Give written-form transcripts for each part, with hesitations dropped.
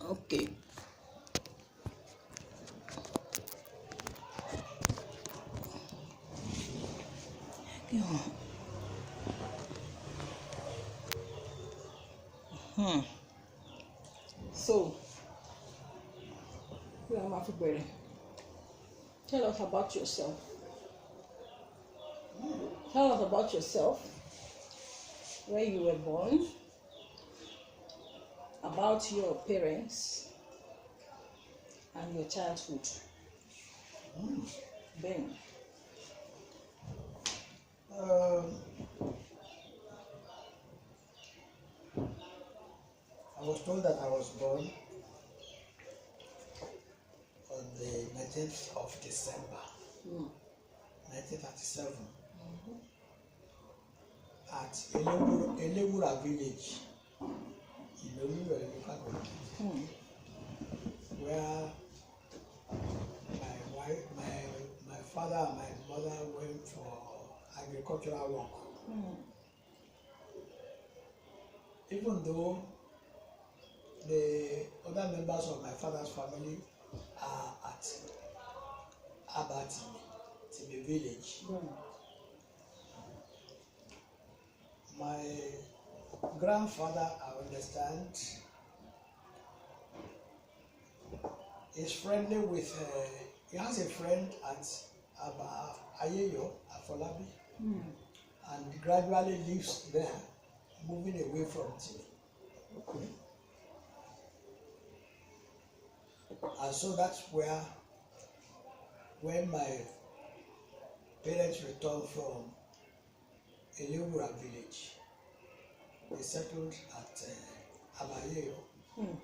Okay. So, tell us about yourself. Tell us about yourself, where you were born, about your parents, and your childhood. Ben. I was told that I was born on the 19th of December, 1937, at Elewura village in Oluyole local government, where my father and my mother went for agricultural work. Even though the other members of my father's family are at Abatimi village. My grandfather, I understand, is friendly with, he has a friend at Ayeyo, Afolabi, and gradually lives there, moving away from Timi. Okay. And so that's where, when my parents returned from Elewura village, they settled at Abayeyo in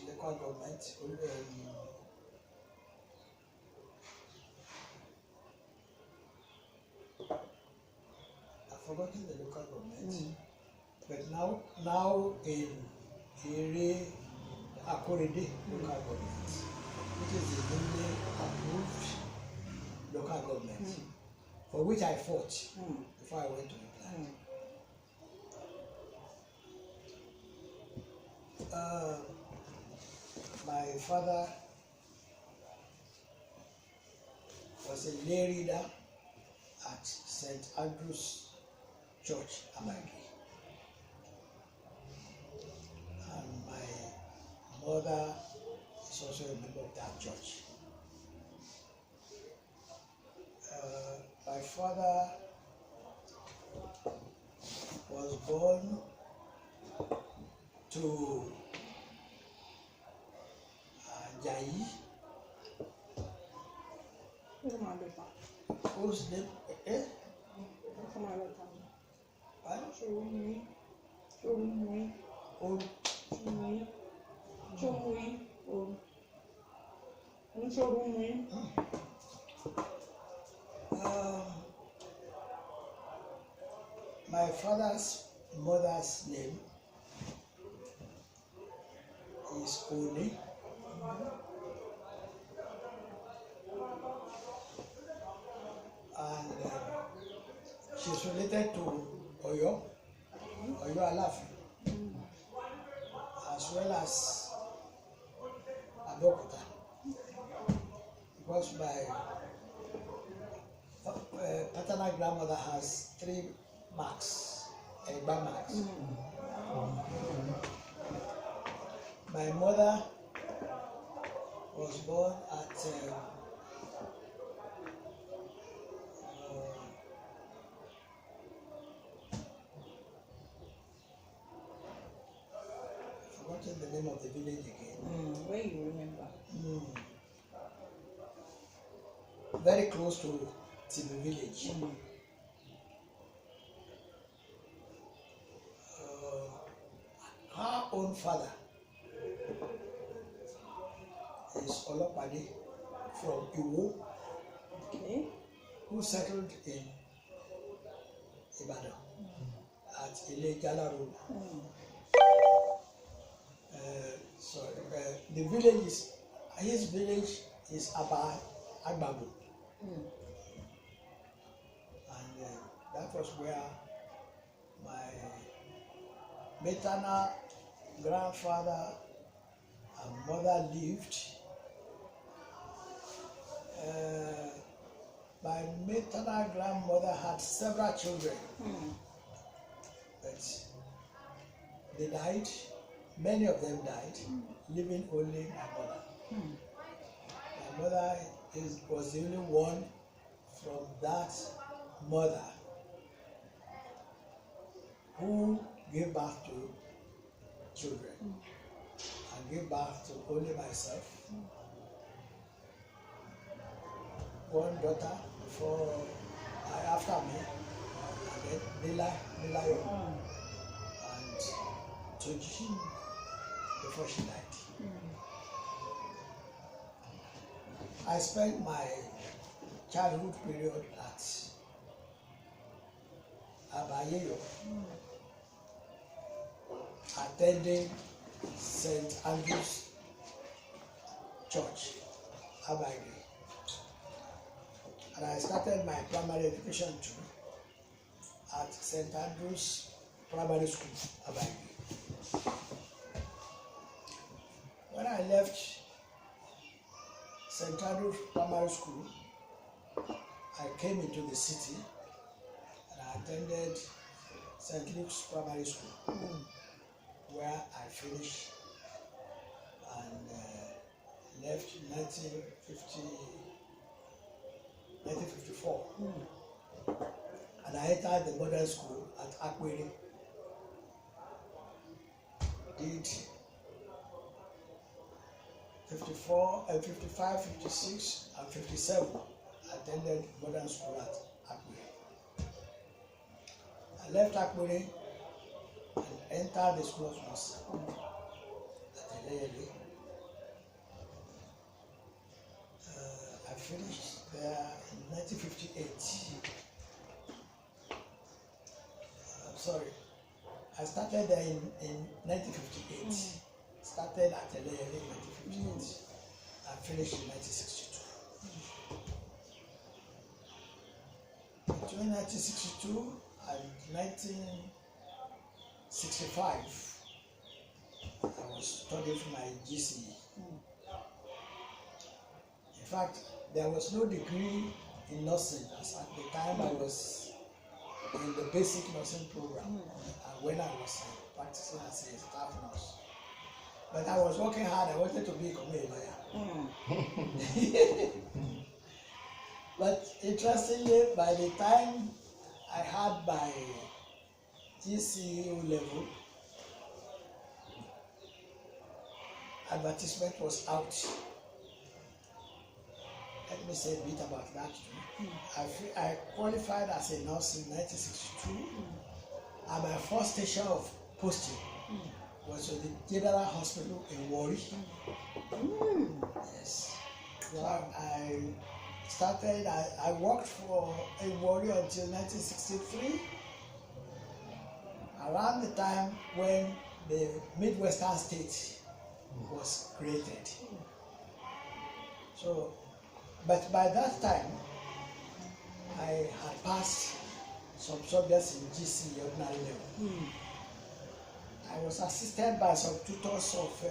local government. I've forgotten the local government, but now in Ere Akorede local government, which is the newly approved local government, for which I fought before I went to England. My father was a lay reader at St. Andrew's Church, Amagi. And my mother is also a member of that church. My father was born to Jayi, whose name my father's mother's name is Oni. And she's related to Oyo Alafi, as well as Abeokuta, because my paternal grandmother has 3 marks, Egba marks. My mother was born at forgotten the name of the village again. Where you remember? Very close to Timi village. Her own father is Olopade from Iwo, who settled in Ibadan at Ile-Jala Road. The village is, his village is Agbabu. And that was where my maternal grandfather and mother lived. My maternal grandmother had several children, but they died. Many of them died, leaving only my mother. My mother was the only one from that mother who gave birth to children. I gave birth to only myself, one daughter after me, and then Nilayo, and Toji before she died. I spent my childhood period at Abayeyo, attending St. Andrew's Church, Abayeyo. And I started my primary education too at St. Andrew's Primary School, Abayeyo. When I left St. Andrew's Primary School, I came into the city and I attended St. Luke's Primary School, where I finished and left in 1954. And I entered the modern school at Akwere. Did 55, 56, and 57. Attended modern school at Akwere. I left Akwere and entered the School of Nursing at Eleyele. I finished there in 1958. I started there in 1958. Started at Eleyele in 1958. I finished in 1962. Between 1962 and 1965, I was studying for my GCE. In fact, there was no degree in nursing as at the time I was in the basic nursing program and when I was practicing as a staff nurse. But I was working hard. I wanted to become a lawyer. But interestingly, by the time I had my GCE level, advertisement was out. Let me say a bit about that too. I qualified as a nurse in 1962, and my first station of posting was at the General Hospital in Warri. Yes. So I worked in Warri until 1963, around the time when the Midwestern State was created. So, but by that time, I had passed some subjects in GCE ordinary level. I was assisted by some tutors of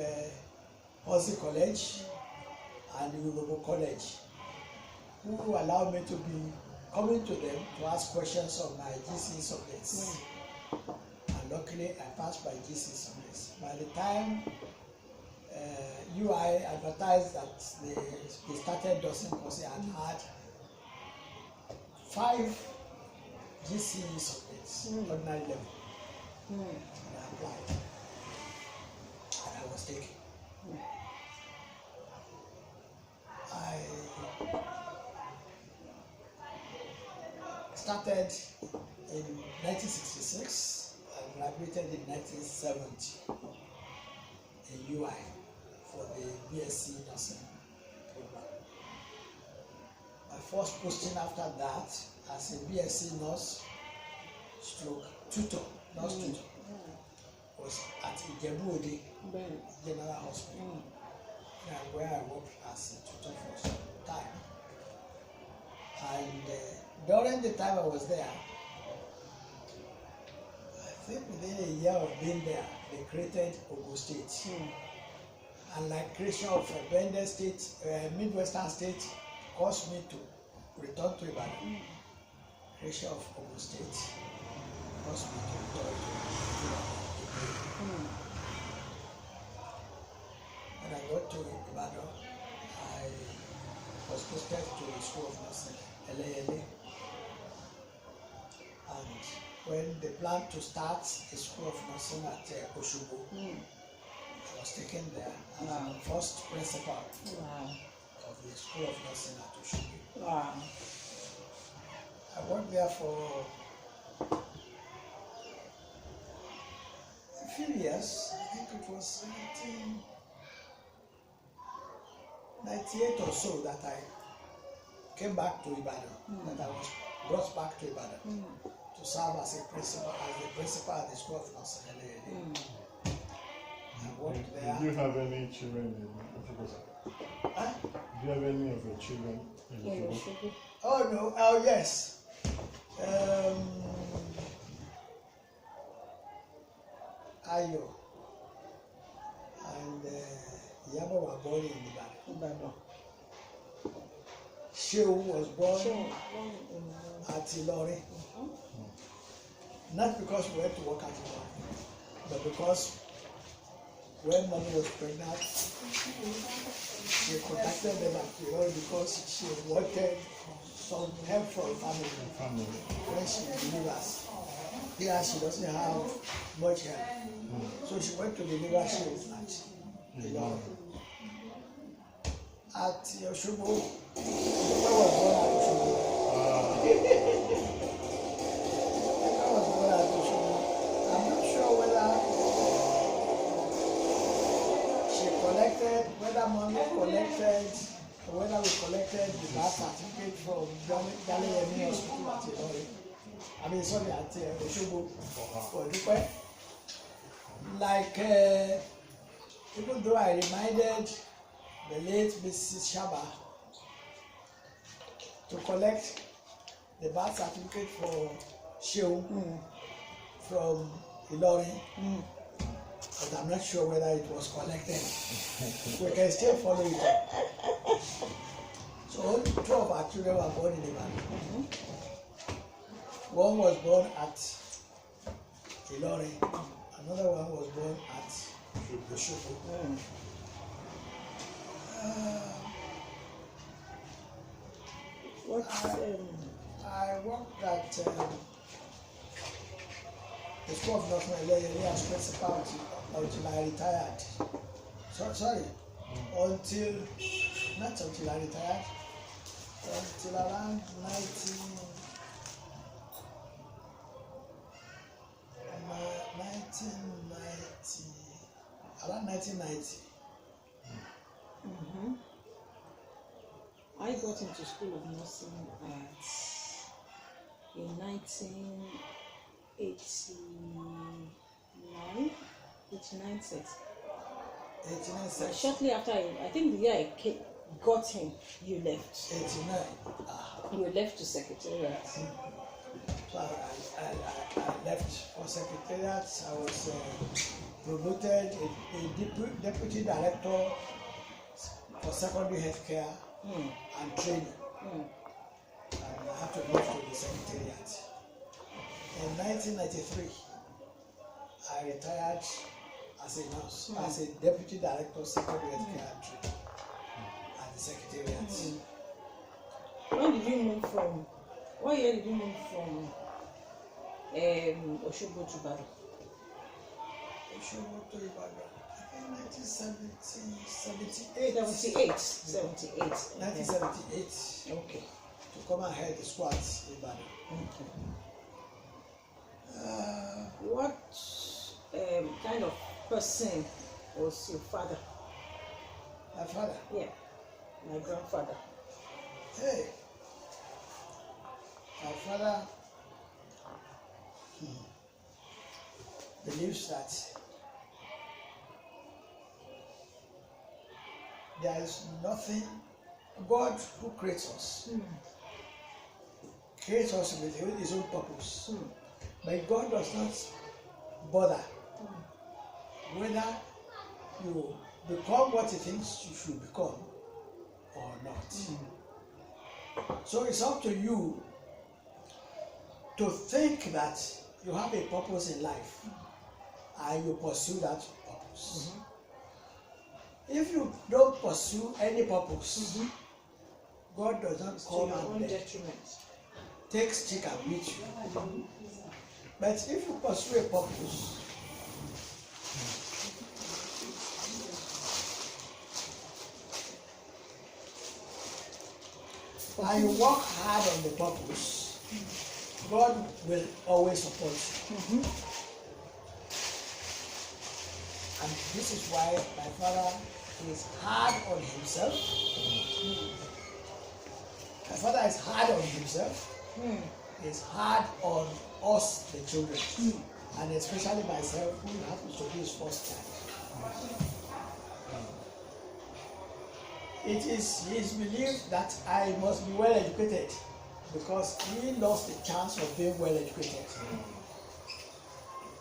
Ozzy College and Urobo College, who allowed me to be coming to them to ask questions on my GCE subjects. And luckily, I passed my GCE subjects. By the time UI advertised that they started Dawson course, I had 5 GCE subjects, ordinary level. And I applied. And I was taken. I started in 1966 and graduated in 1970 in UI for the BSc nursing program. My first posting after that as a BSc nurse stroke tutor, nurse tutor, was at Ijebu-Ode General Hospital, where I worked as a tutor for some time. And during the time I was there, I think within a year of being there, they created Ogun State. And like creation of Bendel State, Midwestern State, caused me to return to Ibadan. Creation of Ogun State caused me to return to Ibadan. When I got to Ibadan, I was posted to the School of Nursing, LALA. And when they planned to start a School of Nursing at Oshobo, I was taken there as the first principal of the School of Nursing at Oshobo. Wow. I worked there for a few years. I think it was 1998 or so that I came back to Ibadan, that I was brought back to Ibadan to serve as the principal at the School of Nursing. I worked there. Do you have any children in Oshobo? Huh? Do you have any of your children in Oshobo? Oh no! Oh yes. Ayo and Yabo were born in Ibadan. Shehu was born at Ilorin. Not because we went to work at Ilorin, but because when mommy was pregnant, she contacted them at Ilorin because she wanted some help from family when she delivers. Here she doesn't have much help. So she went to deliver Shehu at Ilorin. At Oshobo, I was born at Oshobo. I was born at Oshobo. I'm not sure whether she collected, whether mommy collected, or whether we collected the birth certificate from Galileo Hospital at Ilorin. I mean, sorry, at Oshobo. Like, even though I reminded the late Mrs. Shaba to collect the birth certificate for Shehu from Ilorin, but I'm not sure whether it was collected. We can still follow it up. So only 2 of our children were born in Ibadan. One was born at Ilorin, another one was born at Oshobo. I worked at the School of Nursing as principal until I retired. Not until I retired, until around 1990. I got into School of Nursing in 1989, 89 set. 89 cents. Shortly after, I think the year I got him, you left. 89. You left to Secretariat. So I left for Secretariat. I was promoted a deputy director for secondary healthcare and training. And I had to move to the Secretariat. In 1993, I retired as a nurse, as a deputy director of secondary healthcare and training at the Secretariat. When did you move from? What year did you move from Oshobo to Ibadan? Oshobo to Ibadan. I think 1978. 78. 1978. Okay. To come and head the squad in Ibadan. What kind of person was your father? My father? Yeah, my grandfather. Hey, my father believes that there is nothing, God who creates us, creates us with his own purpose. But God does not bother whether you become what he thinks you should become or not. So it's up to you to think that you have a purpose in life and you pursue that purpose. If you don't pursue any purpose, God does not To come your own and detriment. take stick and beat you. But if you pursue a purpose, and you work hard on the purpose, God will always support you. And this is why my father is hard on himself. My father is hard on himself. Is hard on us, the children, and especially myself, who happens to be his first child. It is his belief that I must be well educated because he lost the chance of being well educated.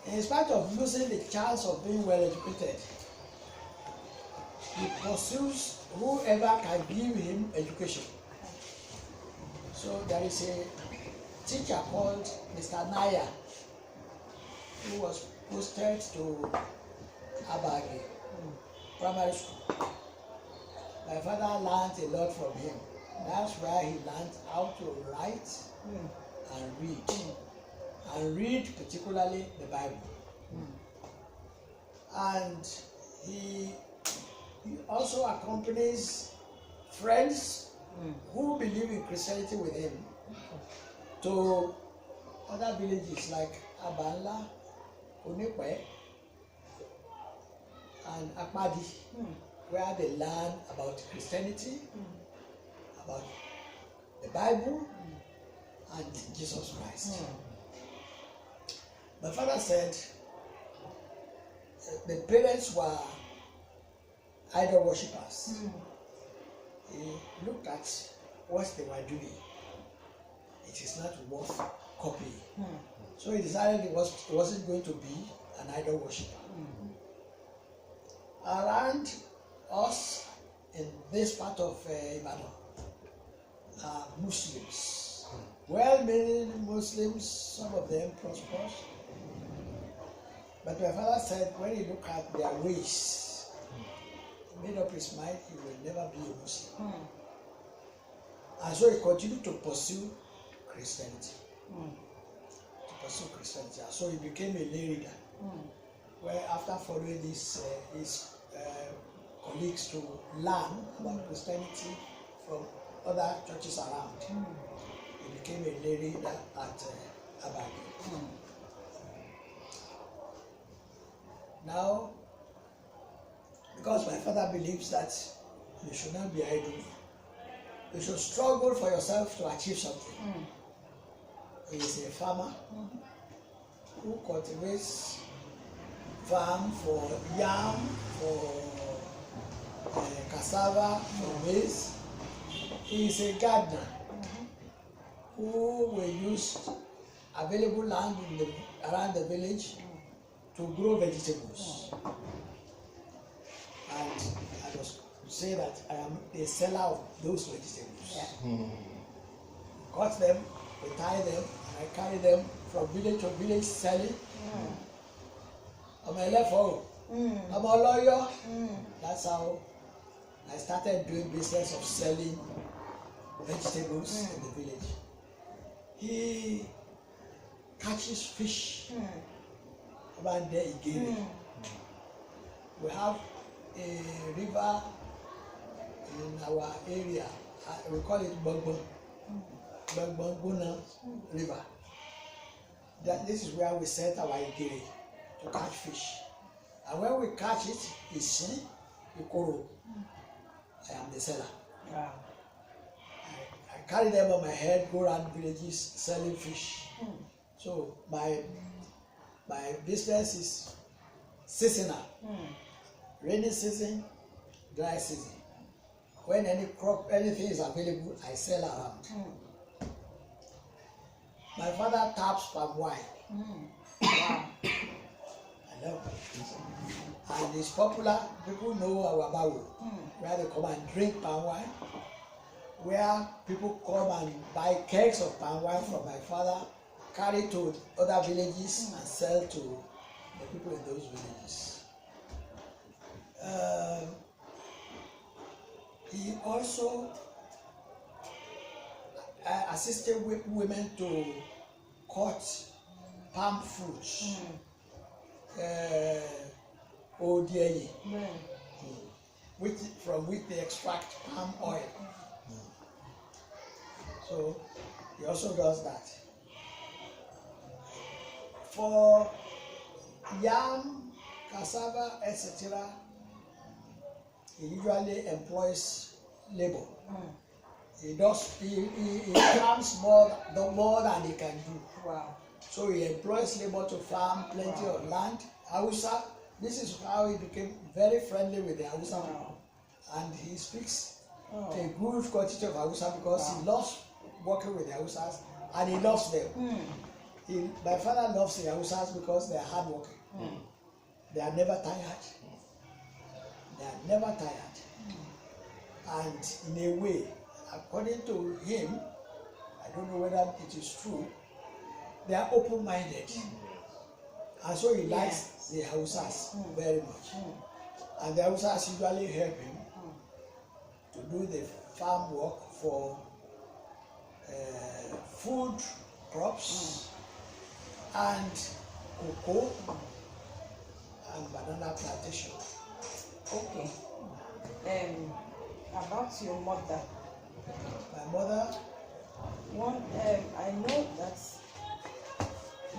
In spite of losing the chance of being well educated, he pursues whoever can give him education. So there is a teacher called Mr. Naya who was posted to Abagi primary school. My father learned a lot from him. That's where he learned how to write and read. And read particularly the Bible. And he also accompanies friends who believe in Christianity with him to other villages like Abanla, Onekwe, and Akpadi, where they learn about Christianity, about the Bible, and Jesus Christ. My father said the parents were idol worshippers. He looked at what they were doing. It is not worth copying. So he decided he wasn't going to be an idol worshipper. Around us in this part of Ibadan are Muslims. Well-meaning Muslims, some of them prosperous. But my father said when he looked at their ways, he made up his mind he will never be a Muslim. And so he continued to pursue Christianity. And so he became a lay reader. Where after following his colleagues to learn about Christianity from other churches around, he became a lay reader at Abagi. Now, because my father believes that you should not be idle, you should struggle for yourself to achieve something. He is a farmer who cultivates farm for yam, for cassava, for maize. He is a gardener who will use available land around the village to grow vegetables. And I must say that I am a seller of those vegetables. Cut them, we tie them, and I carry them from village to village selling. I'm a lefo. I'm a lawyer. That's how I started doing business of selling vegetables in the village. He catches fish around there again. We have a river in our area. We call it Bangbona River. This is where we set our igiri to catch fish. And when we catch it, it's Ikoro. I am the seller. Wow. I carry them on my head, go around villages selling fish. So my business is seasonal. Rainy season, dry season. When anything is available, I sell around. My father taps palm wine. Wow. know. And it's popular. People know our Bawo, where they come and drink palm wine, where people come and buy kegs of palm wine from my father, carry to other villages and sell to the people in those villages. He also assisted women to cut palm fruits, odiye, from which they extract palm oil. So he also does that. For yam, cassava, etc., he usually employs labor. He farms more than he can do. Wow. So he employs labor to farm plenty of land. Hausa, this is how he became very friendly with the Hausa people. And he speaks a good quantity of Hausa because he loves working with the Hausas and he loves them. My father loves the Hausas because they are hardworking. They are never tired. They are never tired. And in a way, according to him, I don't know whether it is true, they are open-minded. And so he likes the Hausas very much. And the Hausas usually help him to do the farm work for food crops and cocoa and banana plantation. Okay. About your mother. My mother, I know that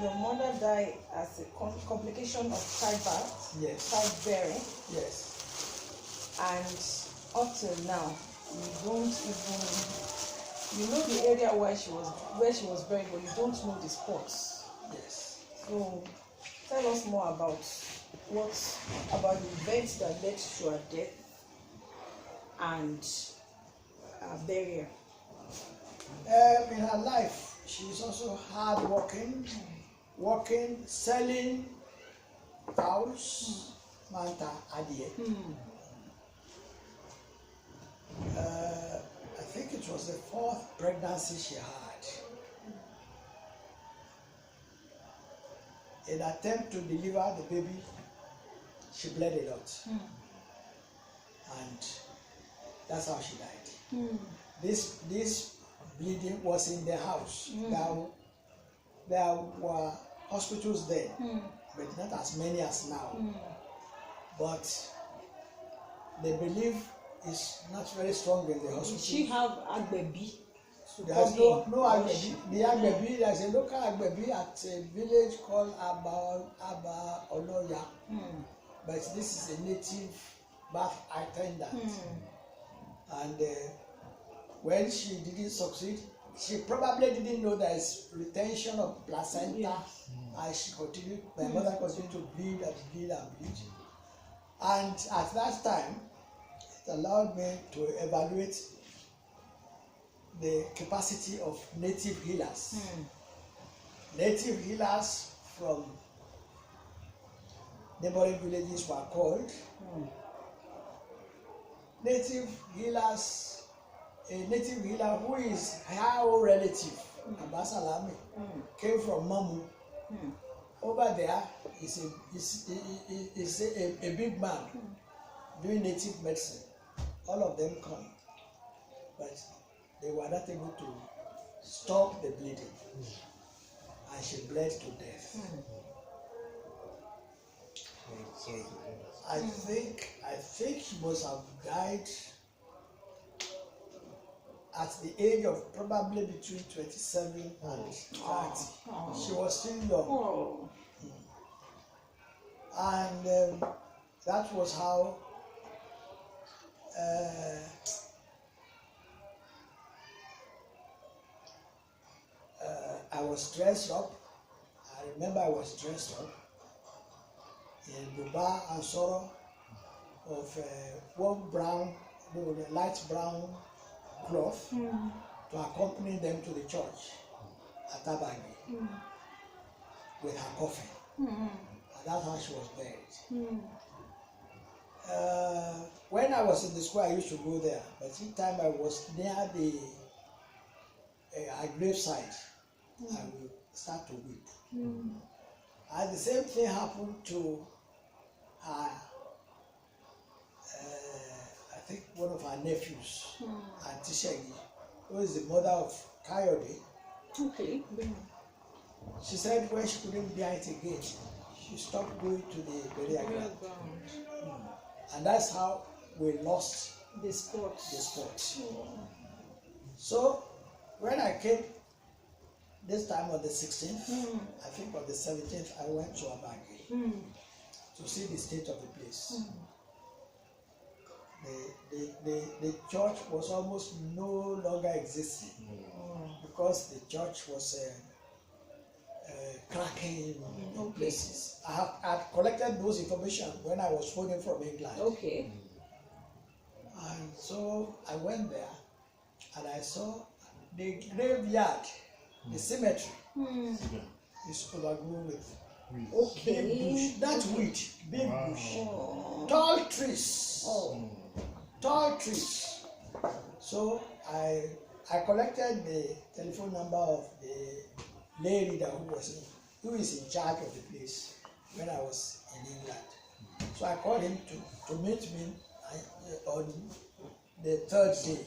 your mother died as a complication of childbirth, yes, childbearing, yes, and up till now, you don't even, you know the area where she was buried, but you don't know the spots. yes. So tell us more about the events that led to her death and her burial. In her life, she is also hardworking, selling cows, manta, adie. I think it was the 4th pregnancy she had. In an attempt to deliver the baby, she bled a lot. And that's how she died. This bleeding was in the house. There were hospitals then, but not as many as now. But the belief is not very strong in the hospital. Did she have agbebi? There's no agbebi. The agbebi, there's a local agbebi at a village called Aba Oloya. But this is a native birth attendant. And when she didn't succeed, she probably didn't know there is retention of placenta. And she continued, my mother continued to bleed and bleed and bleed. And at that time, it allowed me to evaluate the capacity of native healers. Native healers from neighboring villages were called. Native healers, a native healer who is her relative, Abasalami, came from Mamu. Over there is a big man doing native medicine. All of them come, but they were not able to stop the bleeding, and she bled to death. I think she must have died at the age of probably between 27 and 30. She was still young. And that was how I was dressed up. I remember I was dressed up in buba and soro of light brown cloth to accompany them to the church at Abagi with her coffin. And That's how she was buried. When I was in the school, I used to go there, but each time I was near the graveside, I would start to weep. And the same thing happened to her, I think one of our nephews, Auntie Shaggy, who is the mother of Coyote. Okay. She said when she couldn't bear it again, she stopped going to the burial ground. And that's how we lost The sport. the sport. So when I came this time on the 16th, I think on the 17th, I went to Abagi to see the state of the place. The church was almost no longer existing because the church was cracking in places. I had collected those information when I was phoning from England. Okay. And so I went there and I saw the graveyard, the cemetery is overgrown with big Okay. bush. That weed, big Wow. bush, Oh. tall trees, Oh. tall trees. So I collected the telephone number of the lady that who is in charge of the place when I was in England. So I called him to meet me on the third day,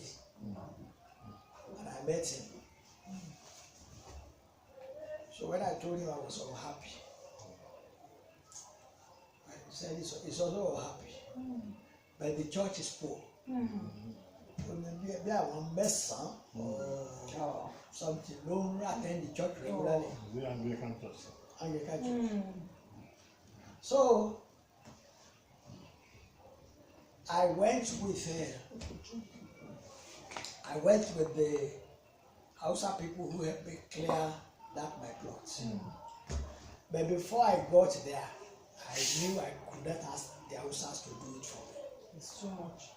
and I met him. So when I told him I was unhappy, he said he's also unhappy, but the church is poor. So maybe one messan or something, don't attend the church regularly. The Anglican church. Anglican church. So I went with the Hausa people who helped me clear that my plot. But before I got there, I knew I could not ask the Hausas to do it for me. It's too much.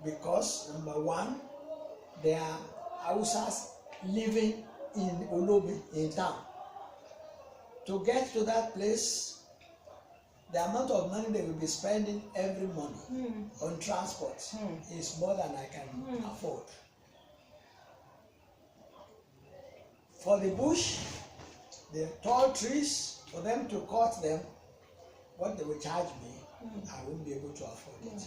Because number one, there are Hausas living in Olobi in town. To get to that place, the amount of money they will be spending every month on transport is more than I can afford. For the bush, the tall trees, for them to cut them, what they will charge me, I won't be able to afford it.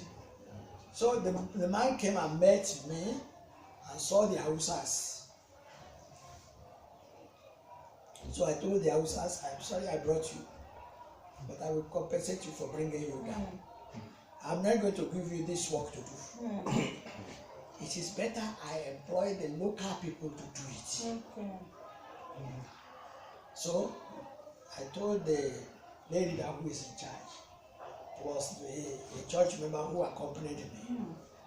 So the man came and met me and saw the Hausas. So I told the Hausas, I'm sorry I brought you, but I will compensate you for bringing you down. I'm not going to give you this work to do. It is better I employ the local people to do it. Okay. So I told the lady that who is in charge, plus a church member who accompanied me.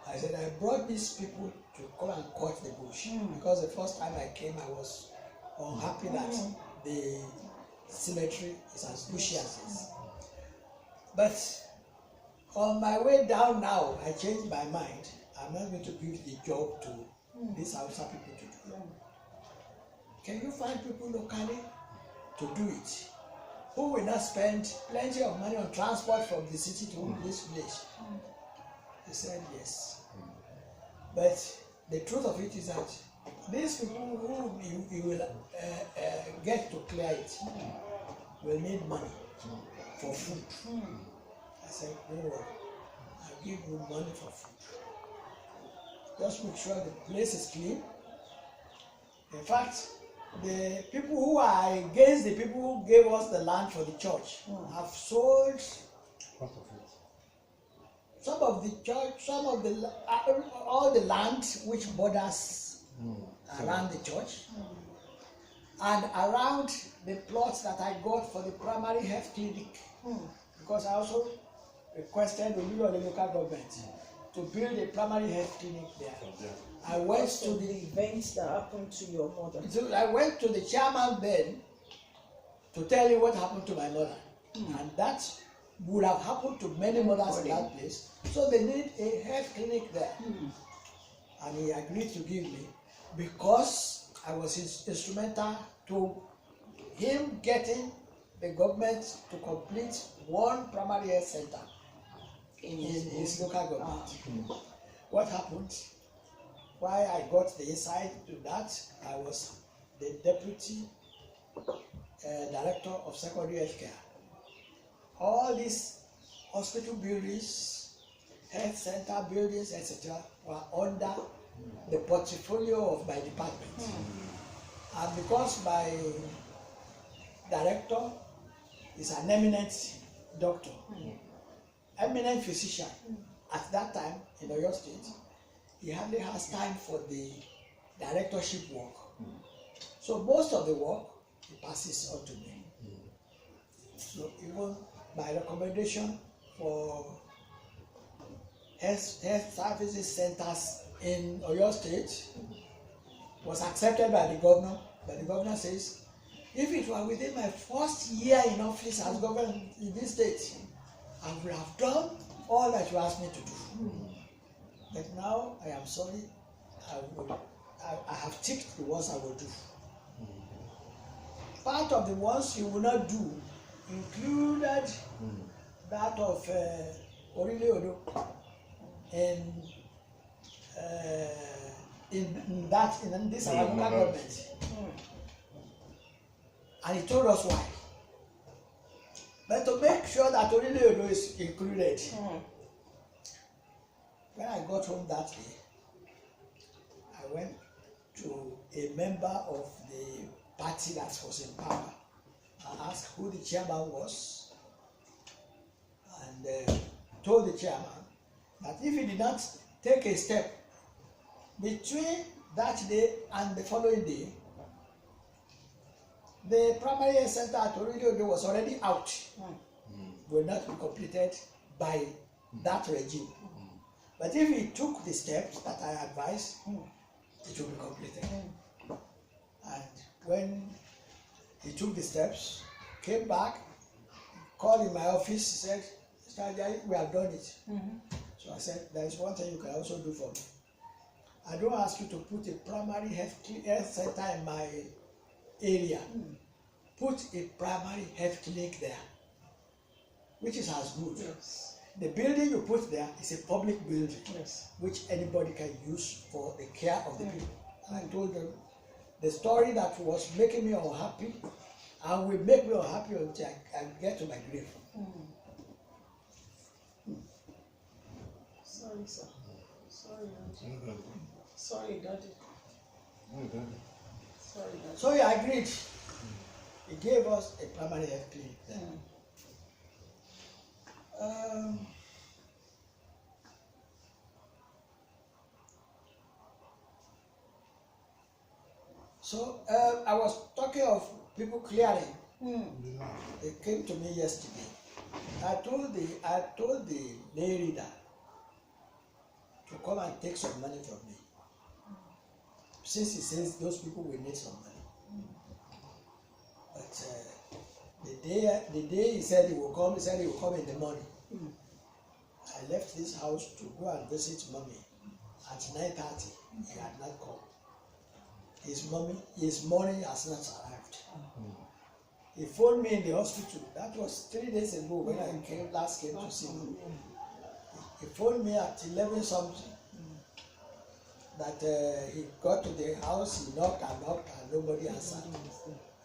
I said, I brought these people to come and cut the bush because the first time I came, I was unhappy that the cemetery is as bushy as this. But on my way down now, I changed my mind. I'm not going to give the job to these Hausa people to do. Can you find people locally to do it? Who will not spend plenty of money on transport from the city to this village? He said yes. But the truth of it is that these people who you will get to clear it will need money for food. I said, don't worry, I'll give you money for food. Just make sure the place is clean. In fact, the people who are against the people who gave us the land for the church have sold Part of it. some of the church, all the land which borders around the church, and around the plots that I got for the primary health clinic, because I also requested the local government to build a primary health clinic there. I went to The events that happened to your mother. So I went to the chairman then to tell him what happened to my mother. And that would have happened to many mothers in that place. So they need a health clinic there. And he agreed to give me because I was instrumental to him getting the government to complete one primary health center in his local government. What happened? Why I got the insight to that, I was the deputy director of secondary health care. All these hospital buildings, health center buildings, etc., were under the portfolio of my department. And because my director is an eminent doctor, eminent physician, at that time in Oyo State, he hardly has time for the directorship work. So most of the work he passes on to me. So even my recommendation for health services centers in Oyo State was accepted by the governor. But the governor says, if it were within my first year in office as governor in this state, I would have done all that you asked me to do. But now I am sorry, I have ticked the ones I will do. Part of the ones you will not do included that of Orile Odo in this our local government. And he told us why. But to make sure that Orile Odo is included, when I got home that day, I went to a member of the party that was in power and asked who the chairman was, and told the chairman that if he did not take a step between that day and the following day, the primary health center at Orile Odo was already out, will not be completed by that regime. But if he took the steps that I advised, it will be completed. And when he took the steps, came back, called in my office, he said, Mr. Ajayi, we have done it. So I said, there is one thing you can also do for me. I don't ask you to put a primary health center in my area. Put a primary health clinic there, which is as good. Yes. The building you put there is a public building, Yes. which anybody can use for the care of the people. And I told them the story that was making me unhappy and will make me unhappy until I get to my grave. Sorry, sir. Sorry, Auntie. Sorry, Daddy. Sorry, Daddy. So he agreed. He gave us a primary health clinic there. So I was talking of people clearing. They came to me yesterday. I told the lay reader to come and take some money from me, since he says those people will need some money. But the day he said he will come, in the morning. I left this house to go and visit mommy at 9:30. He had not come. His money has not arrived. He phoned me in the hospital. That was 3 days ago when I last came to see him. He phoned me at 11 something that he got to the house, he knocked and nobody answered.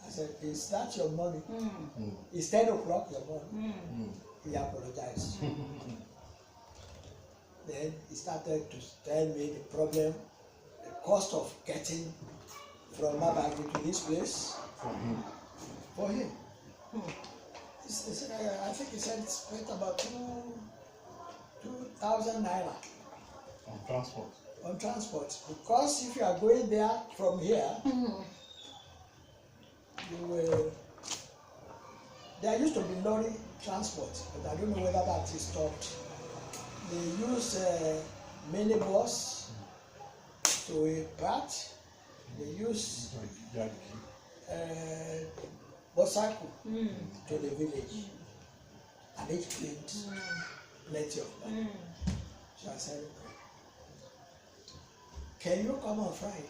I said, is that your money? It's 10 o'clock your money. He apologized. Then he started to tell me the problem, the cost of getting from Mabagi to this place. For him. I think he said it spent about 2,000 naira On transport. on transport. Because if you are going there from here, you will. There used to be lorry transport, but I don't know whether that is stopped. They use minibus to a part. They use motorcycle to the village, and each claimed plenty of money. So I said, can you come on Friday?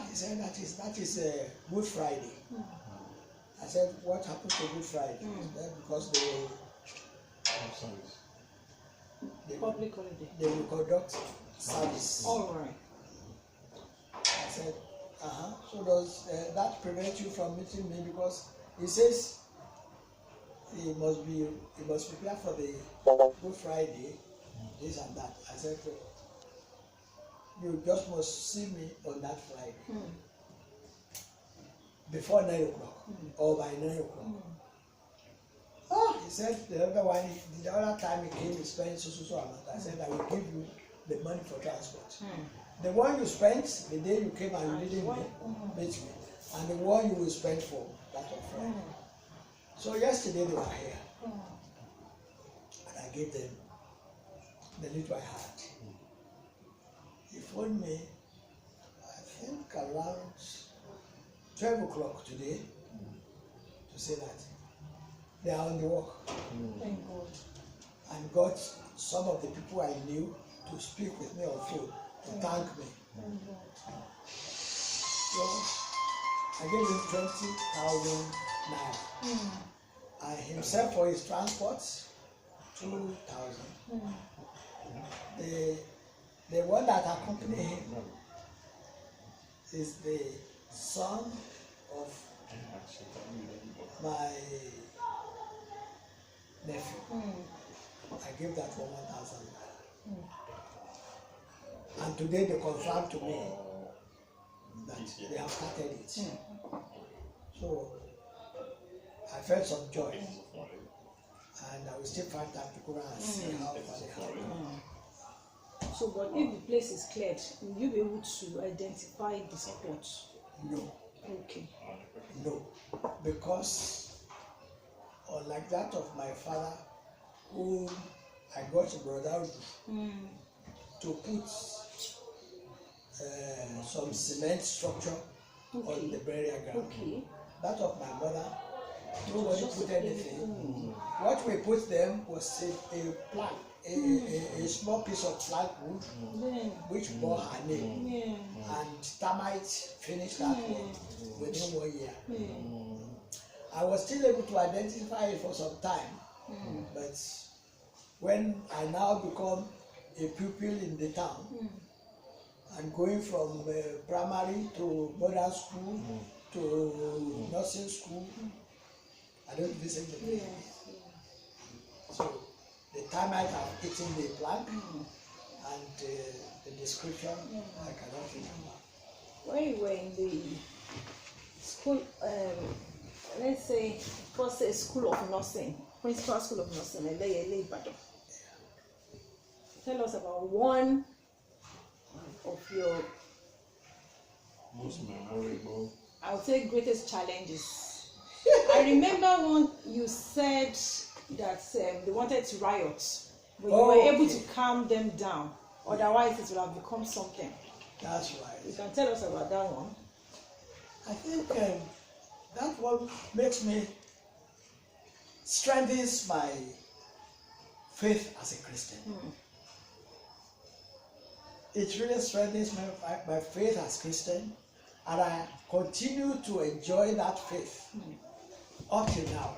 He said, that is Good Friday. I said, what happened to Good Friday? He said, because Public holiday. they will conduct service. All right. I said, so does that prevent you from meeting me? Because he says he must prepare for the Good Friday, this and that. I said, you just must see me on that Friday before 9 o'clock or by 9 o'clock. Oh, he said the other time he came, he spent so amount. I said, I will give you the money for transport. The one you spent the day you came and you didn't meet me, and the one you will spend for that of Friday. So yesterday they were here, and I gave them the little I had. He phoned me, I think around 12 o'clock today, to say that they are on the walk. Thank God. And got some of the people I knew to speak with me on phone, to thank me. Thank God. So I gave him 20,000 naira. And himself for his transport, 2,000. The one that accompanied him is the son of my nephew. I gave that for 1,000 naira. And today they confirmed to me that they have started it. So I felt some joy. And I will still find time to go and see how far they have gone. So, but if the place is cleared, will you be able to identify the spot? No. Okay. No, because unlike that of my father, whom I got to brother to put some cement structure on the burial ground. Okay. That of my mother, nobody put anything. What we put them was a plank, a small piece of plywood which bore her name, and termites finished that one within 1 year. I was still able to identify it for some time, but when I now become a pupil in the town and going from primary to modern school to nursing school, I don't visit the place. So the time I have eaten the plank and the description, I cannot remember. When you were in the school, let's say, first say School of Nursing, Principal School of Nursing, Eleyele Ibadan. Tell us about one of your, most memorable, I would say, greatest challenges. I remember one you said that they wanted to riot, but you were able to calm them down. Otherwise, it would have become something. That's right. You can tell us about that one. I think that one makes me strengthens my faith as a Christian. It really strengthens my faith as Christian, and I continue to enjoy that faith up till now.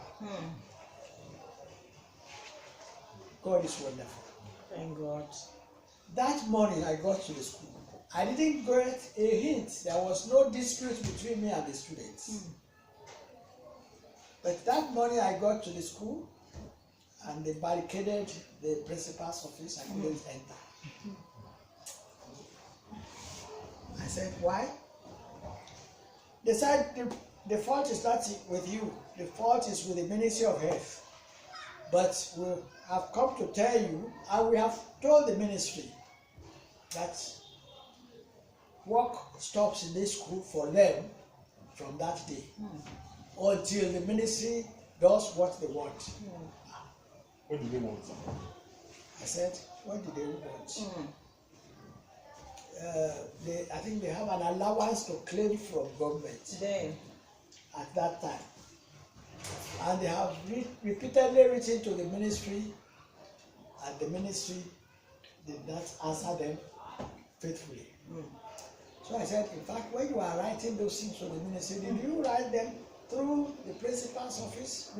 God is wonderful. Thank God. That morning I got to the school, I didn't get a hint. There was no dispute between me and the students. But that morning I got to the school and they barricaded the principal's office. I couldn't enter. I said, why? They said, the fault is not with you. The fault is with the Ministry of Health. But we have come to tell you, and we have told the ministry that work stops in this school for them from that day until the ministry does what they want. what do they want? I said, what do they want? I think they have an allowance to claim from government Then, at that time. And they have repeatedly written to the ministry, and the ministry did not answer them faithfully. So I said, in fact, when you are writing those things to the ministry, did you write them through the principal's office?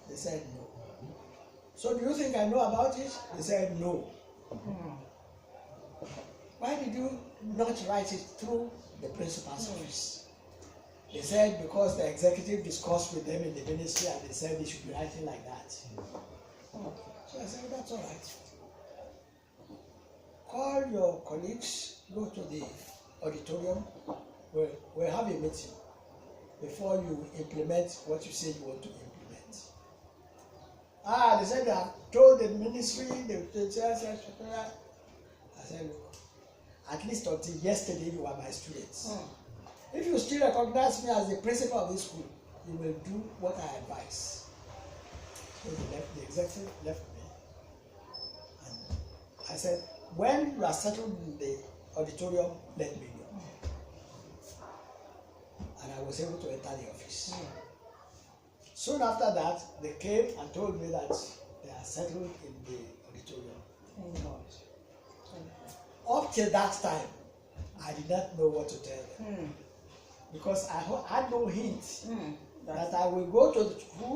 They said no. So do you think I know about it? They said no. Why did you not write it through the principal's office? They said because the executive discussed with them in the ministry and they said they should be writing like that. So I said, well, that's all right. Call your colleagues, go to the auditorium, we'll have a meeting before you implement what you say you want to implement. They said they have told the ministry, I said, look, at least until yesterday you were my students. If you still recognize me as the principal of this school, you will do what I advise. So the executive left me. And I said, when you are settled in the auditorium, let me know. And I was able to enter the office. Soon after that, they came and told me that they are settled in the auditorium. Thank God. Up till that time, I did not know what to tell them. Because I had no hint that I will go to the school